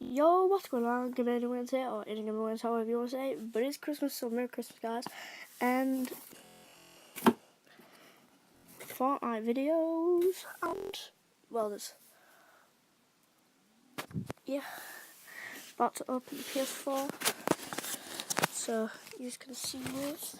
Yo, what's going on? Good day, Wednesday, or any given Wednesday, however you want to say it. But it's Christmas, so Merry Christmas, guys. And Fortnite videos, and, well, yeah, about to open the ps4. So, you're just going to see this.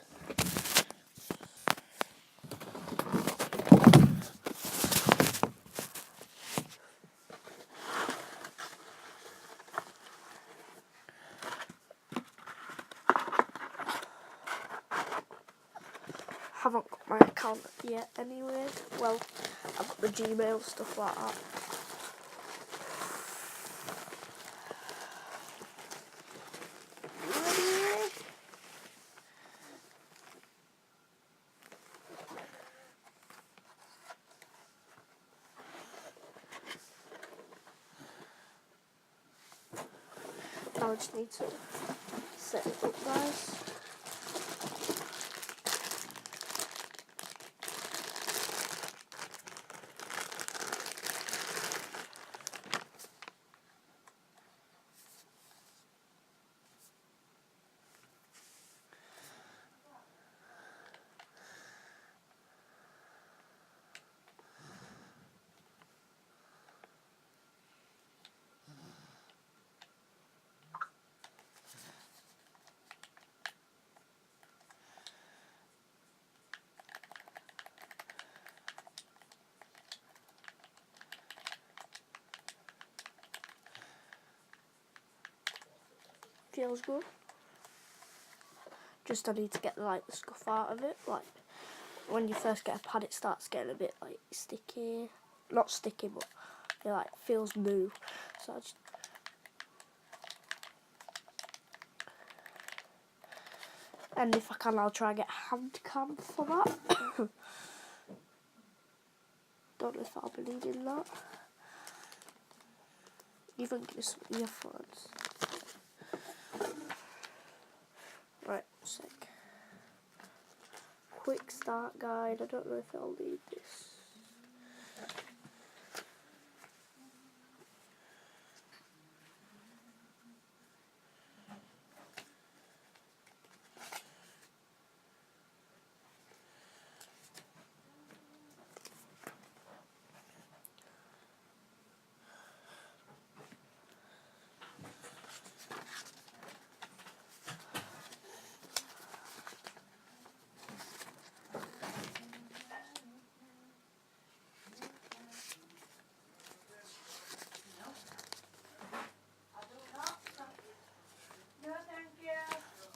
Haven't got my account yet anyway. Well, I've got the Gmail, stuff like that. Now I just need to set it up, guys. Feels good. Just I need to get the scuff out of it. Like when you first get a pad, it starts getting a bit like sticky. Not sticky, but it like feels new. So I just and if I can, I'll try and get a hand cam for that. Don't know if I'll be needing that. Even give me some earphones. Right, sec. Quick start guide. I don't know if I'll need this.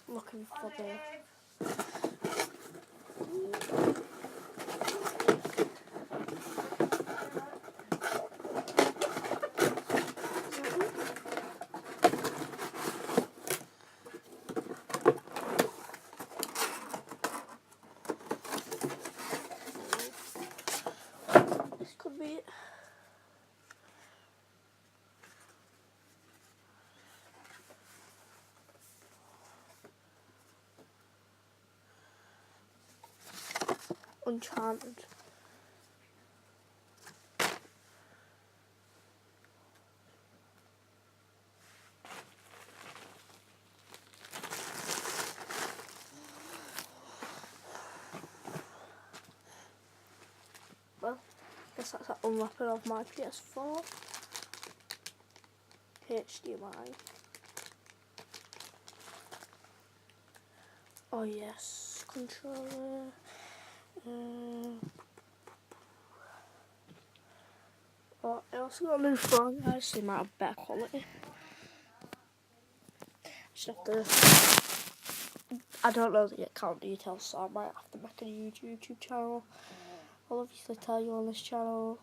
Looking for the this could be it. Enchanted. Well, guess that's an unwrapping of my ps4. HDMI. Oh yes, controller. Oh, I also got a new phone, guys, so it might have better quality. Just have to. I don't know the account details, so I might have to make a YouTube channel. I'll obviously tell you on this channel,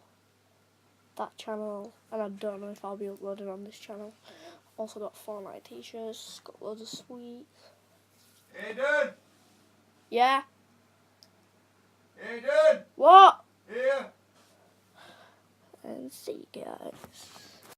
that channel, and I don't know if I'll be uploading on this channel. Also got Fortnite t-shirts, got loads of sweets. Hey dude! Yeah? Hey dude! What? Here! And see you guys.